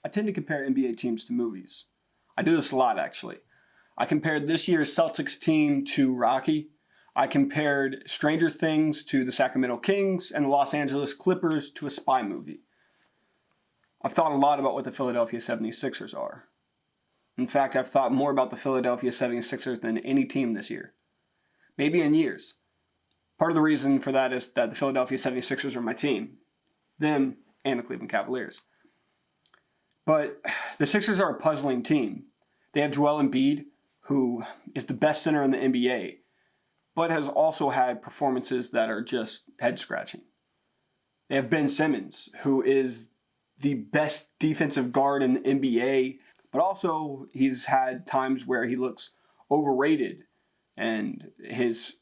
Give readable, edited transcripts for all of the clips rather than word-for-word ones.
I tend to compare NBA teams to movies. I do this a lot, actually. I compared this year's Celtics team to Rocky. I compared Stranger Things to the Sacramento Kings and the Los Angeles Clippers to a spy movie. I've thought a lot about what the Philadelphia 76ers are. In fact, I've thought more about the Philadelphia 76ers than any team this year. Maybe in years. Part of the reason for that is that the Philadelphia 76ers are my team. Them and the Cleveland Cavaliers. But the Sixers are a puzzling team. They have Joel Embiid, who is the best center in the NBA, but has also had performances that are just head-scratching. They have Ben Simmons, who is the best defensive guard in the NBA, but also he's had times where he looks overrated, and his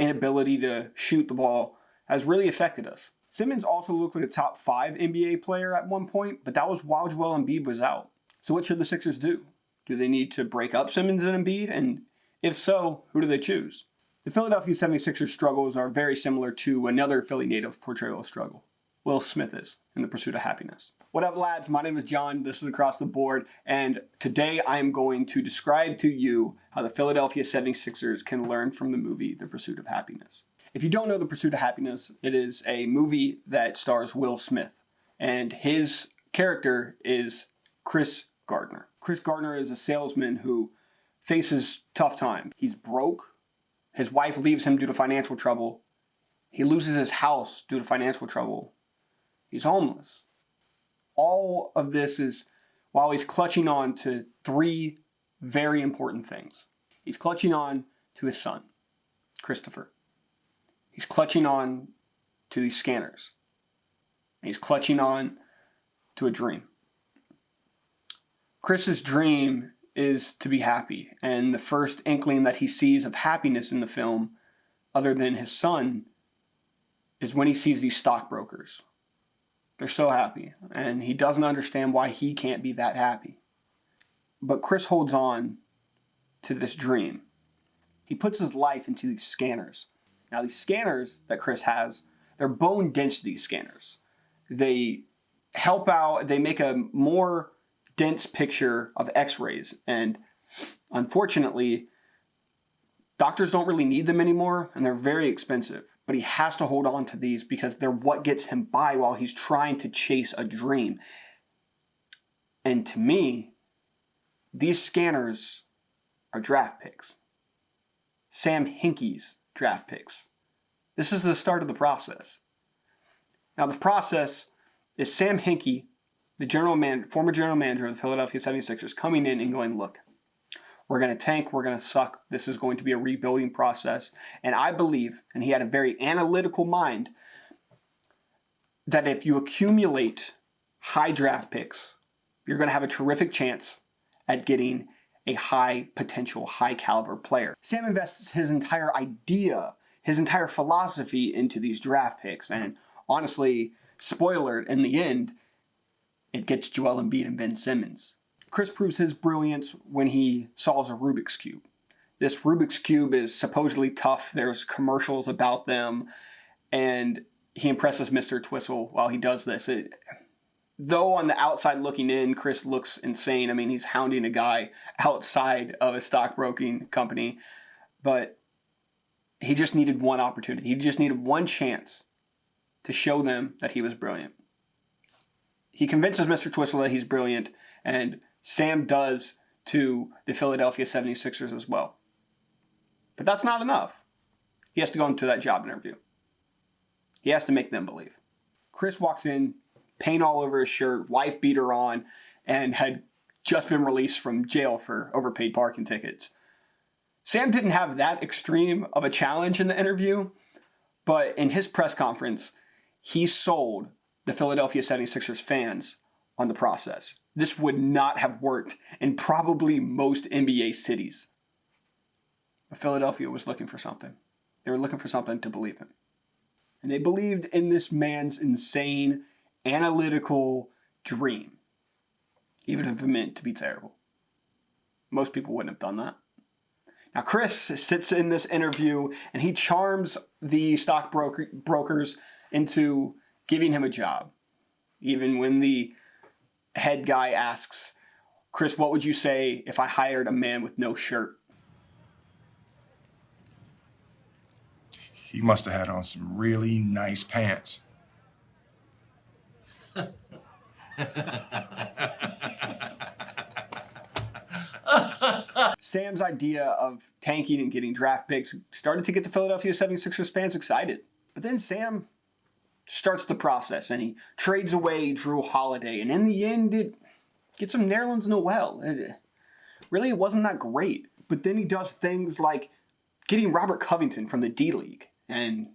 inability to shoot the ball has really affected us. Simmons also looked like a top 5 NBA player at one point, but that was while Joel Embiid was out. So what should the Sixers do? Do they need to break up Simmons and Embiid? And if so, who do they choose? The Philadelphia 76ers struggles are very similar to another Philly native's portrayal of struggle. Will Smith is in The Pursuit of Happyness. What up, lads? My name is John. This is Across the Board, and today I am going to describe to you how the Philadelphia 76ers can learn from the movie The Pursuit of Happyness. If you don't know The Pursuit of Happyness, it is a movie that stars Will Smith, and his character is Chris Gardner. Chris Gardner is a salesman who faces tough times. He's broke. His wife leaves him due to financial trouble. He loses his house due to financial trouble. He's homeless. All of this is while he's clutching on to 3 very important things. He's clutching on to his son, Christopher. He's clutching on to these scanners. And he's clutching on to a dream. Chris's dream is to be happy, and the first inkling that he sees of happiness in the film, other than his son, is when he sees these stockbrokers. They're so happy, and he doesn't understand why he can't be that happy. But Chris holds on to this dream. He puts his life into these scanners. Now, these scanners that Chris has, they're bone density scanners. They help out, they make a more dense picture of x-rays, and unfortunately, doctors don't really need them anymore, and they're very expensive. But he has to hold on to these because they're what gets him by while he's trying to chase a dream. And to me, these scanners are draft picks. Sam Hinkie's draft picks. This is the start of the process. Now, the process is Sam Hinkie, the former general manager of the Philadelphia 76ers, coming in and going, look, we're going to tank, we're going to suck, this is going to be a rebuilding process. And I believe, and he had a very analytical mind, that if you accumulate high draft picks, you're going to have a terrific chance at getting a high potential, high caliber player. Sam invests his entire idea, his entire philosophy into these draft picks. And honestly, spoiler, in the end, it gets Joel Embiid and Ben Simmons. Chris proves his brilliance when he solves a Rubik's Cube. This Rubik's Cube is supposedly tough. There's commercials about them, and he impresses Mr. Twistle while he does this. Though on the outside looking in, Chris looks insane. I mean, he's hounding a guy outside of a stockbroking company, but he just needed one opportunity. He just needed one chance to show them that he was brilliant. He convinces Mr. Twistle that he's brilliant, and Sam does to the Philadelphia 76ers as well. But that's not enough. He has to go into that job interview. He has to make them believe. Chris walks in, paint all over his shirt, wife beater on, and had just been released from jail for overpaid parking tickets. Sam didn't have that extreme of a challenge in the interview, but in his press conference, he sold the Philadelphia 76ers fans on the process. This would not have worked in probably most NBA cities. But Philadelphia was looking for something. They were looking for something to believe in. And they believed in this man's insane, analytical dream, even if it meant to be terrible. Most people wouldn't have done that. Now, Chris sits in this interview and he charms the stockbrokers into giving him a job, even when the head guy asks, Chris, what would you say if I hired a man with no shirt? He must have had on some really nice pants. Sam's idea of tanking and getting draft picks started to get the Philadelphia 76ers fans excited. But then Sam starts the process and he trades away Drew Holiday. And in the end, it gets him Nerlens Noel. It wasn't that great. But then he does things like getting Robert Covington from the D-League. And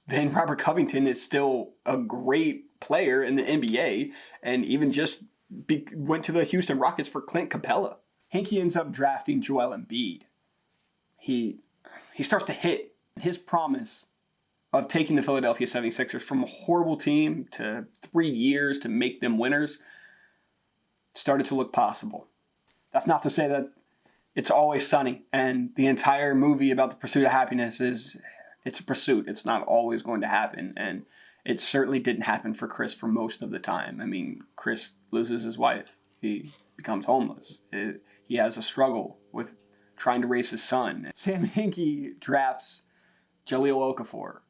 then Robert Covington is still a great player in the NBA and even just went to the Houston Rockets for Clint Capella. Hinkie ends up drafting Joel Embiid. He starts to hit his promise of taking the Philadelphia 76ers from a horrible team to 3 years to make them winners started to look possible. That's not to say that it's always sunny and the entire movie about the pursuit of happiness it's a pursuit. It's not always going to happen, and it certainly didn't happen for Chris for most of the time. I mean, Chris loses his wife. He becomes homeless. He has a struggle with trying to raise his son. Sam Hinkie drafts Jahlil Okafor.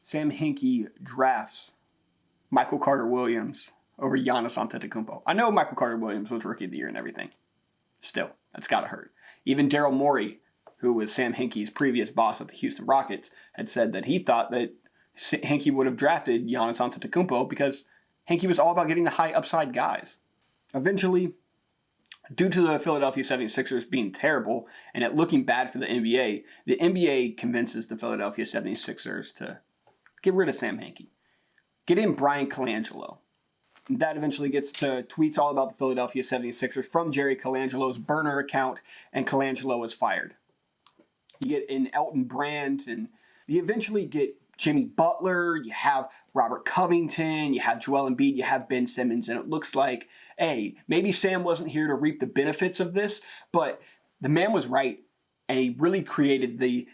Sam Hinkie drafts Michael Carter-Williams over Giannis Antetokounmpo. I know Michael Carter-Williams was Rookie of the Year and everything. Still, that's got to hurt. Even Daryl Morey, who was Sam Hinkie's previous boss at the Houston Rockets, had said that he thought that Hinkie would have drafted Giannis Antetokounmpo because Hinkie was all about getting the high upside guys. Eventually, due to the Philadelphia 76ers being terrible and it looking bad for the NBA convinces the Philadelphia 76ers to get rid of Sam Hinkie. Get in Brian Colangelo. That eventually gets to tweets all about the Philadelphia 76ers from Jerry Colangelo's burner account, and Colangelo is fired. You get in Elton Brand, and you eventually get Jimmy Butler, you have Robert Covington, you have Joel Embiid, you have Ben Simmons, and it looks like, hey, maybe Sam wasn't here to reap the benefits of this, but the man was right, and he really created the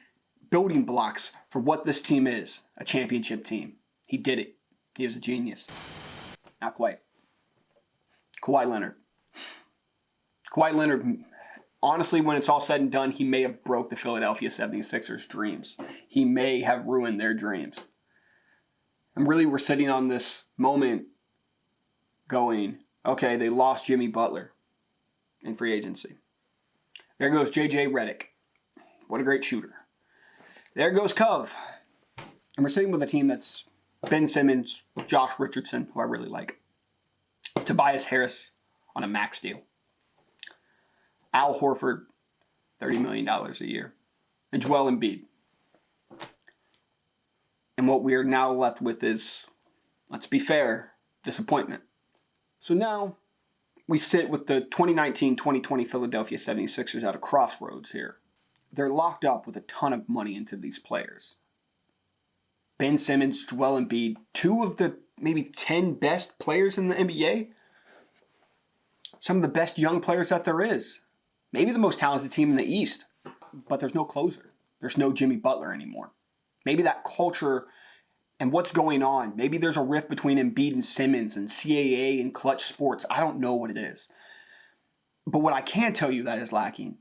building blocks for what this team is, a championship team. He did it. He was a genius. Not quite. Kawhi Leonard. Kawhi Leonard, honestly, when it's all said and done, he may have broke the Philadelphia 76ers' dreams. He may have ruined their dreams. And really, we're sitting on this moment going, okay, they lost Jimmy Butler in free agency. There goes J.J. Redick. What a great shooter. There goes Cove. And we're sitting with a team that's Ben Simmons, Josh Richardson, who I really like, Tobias Harris on a max deal, Al Horford, $30 million a year, and Joel Embiid. And what we are now left with is, let's be fair, disappointment. So now we sit with the 2019-2020 Philadelphia 76ers at a crossroads here. They're locked up with a ton of money into these players. Ben Simmons, Joel Embiid, two of the maybe 10 best players in the NBA. Some of the best young players that there is. Maybe the most talented team in the East. But there's no closer. There's no Jimmy Butler anymore. Maybe that culture and what's going on. Maybe there's a rift between Embiid and Simmons and CAA and clutch sports. I don't know what it is. But what I can tell you that is lacking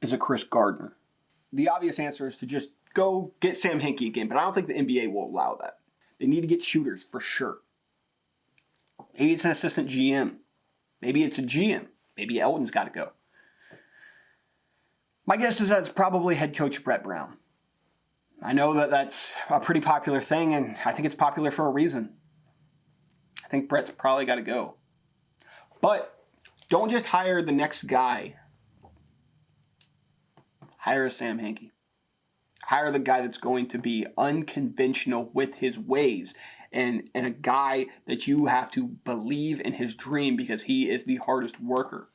is a Chris Gardner. The obvious answer is to just go get Sam Hinkie again, but I don't think the NBA will allow that. They need to get shooters for sure. Maybe it's an assistant GM. Maybe it's a GM. Maybe Elton's got to go. My guess is that it's probably head coach Brett Brown. I know that that's a pretty popular thing, and I think it's popular for a reason. I think Brett's probably got to go. But don't just hire the next guy. Hire a Sam Hinkie. Hire the guy that's going to be unconventional with his ways and a guy that you have to believe in his dream because he is the hardest worker.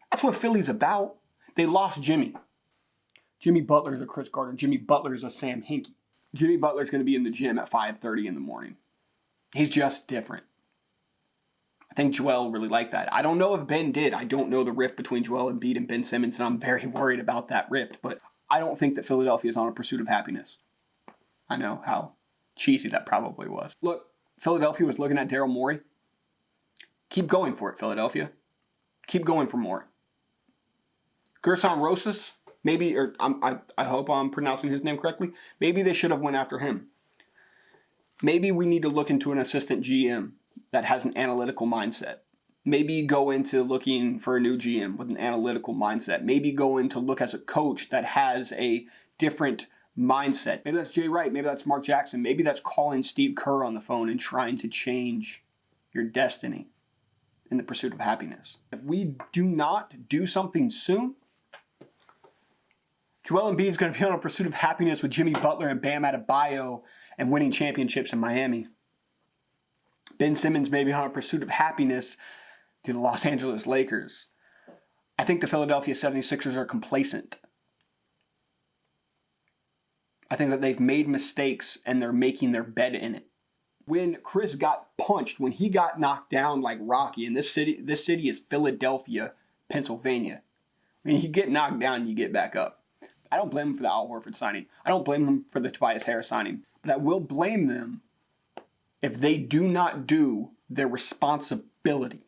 That's what Philly's about. They lost Jimmy. Jimmy Butler's a Chris Gardner. Jimmy Butler's a Sam Hinkie. Jimmy Butler's going to be in the gym at 5:30 in the morning. He's just different. I think Joel really liked that. I don't know if Ben did. I don't know the rift between Joel Embiid and Ben Simmons, and I'm very worried about that rift, but I don't think that Philadelphia is on a pursuit of happiness. I know how cheesy that probably was. Look, Philadelphia was looking at Daryl Morey. Keep going for it, Philadelphia. Keep going for more. Gerson Rosas, maybe, or I hope I'm pronouncing his name correctly. Maybe they should have went after him. Maybe we need to look into an assistant GM that has an analytical mindset. Maybe go into looking for a new GM with an analytical mindset. Maybe go into look as a coach that has a different mindset. Maybe that's Jay Wright. Maybe that's Mark Jackson. Maybe that's calling Steve Kerr on the phone and trying to change your destiny in the pursuit of happiness. If we do not do something soon, Joel Embiid is going to be on a pursuit of happiness with Jimmy Butler and Bam Adebayo and winning championships in Miami. Ben Simmons may be on a pursuit of happiness to the Los Angeles Lakers. I think the Philadelphia 76ers are complacent. I think that they've made mistakes and they're making their bed in it. When Chris got punched, when he got knocked down like Rocky, and this city is Philadelphia, Pennsylvania. When you get knocked down, you get back up. I don't blame him for the Al Horford signing. I don't blame him for the Tobias Harris signing. But I will blame them if they do not do their responsibility,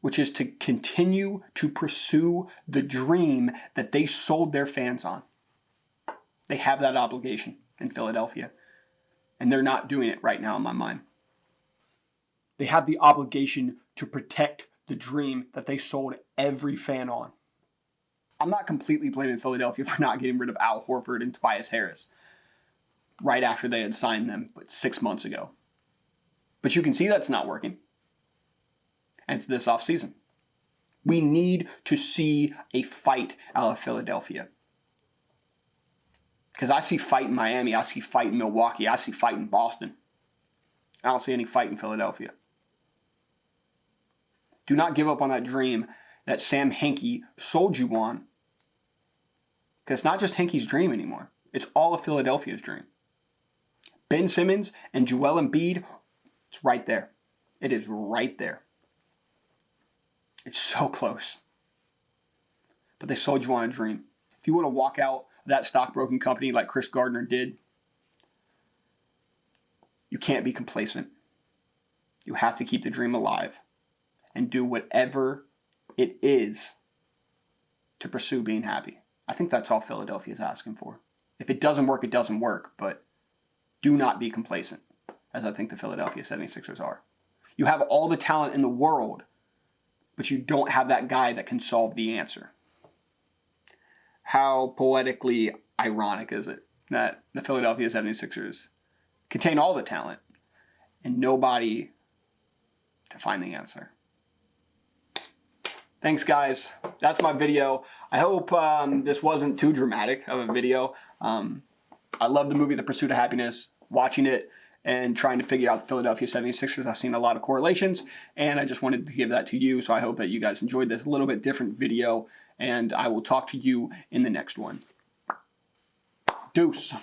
which is to continue to pursue the dream that they sold their fans on. They have that obligation in Philadelphia, and they're not doing it right now in my mind. They have the obligation to protect the dream that they sold every fan on. I'm not completely blaming Philadelphia for not getting rid of Al Horford and Tobias Harris right after they had signed them 6 months ago. But you can see that's not working. And it's this offseason. We need to see a fight out of Philadelphia. Because I see fight in Miami, I see fight in Milwaukee, I see fight in Boston. I don't see any fight in Philadelphia. Do not give up on that dream that Sam Hinkie sold you on. Because it's not just Hinkie's dream anymore. It's all of Philadelphia's dream. Ben Simmons and Joel Embiid, it's right there. It is right there. It's so close. But they sold you on a dream. If you want to walk out of that stockbroking company like Chris Gardner did, you can't be complacent. You have to keep the dream alive and do whatever it is to pursue being happy. I think that's all Philadelphia is asking for. If it doesn't work, it doesn't work, but do not be complacent, as I think the Philadelphia 76ers are. You have all the talent in the world, but you don't have that guy that can solve the answer. How poetically ironic is it that the Philadelphia 76ers contain all the talent and nobody to find the answer? Thanks, guys. That's my video. I hope this wasn't too dramatic of a video. I love the movie The Pursuit of Happyness. Watching it and trying to figure out the Philadelphia 76ers, I've seen a lot of correlations, and I just wanted to give that to you. So I hope that you guys enjoyed this little bit different video, and I will talk to you in the next one. Deuce.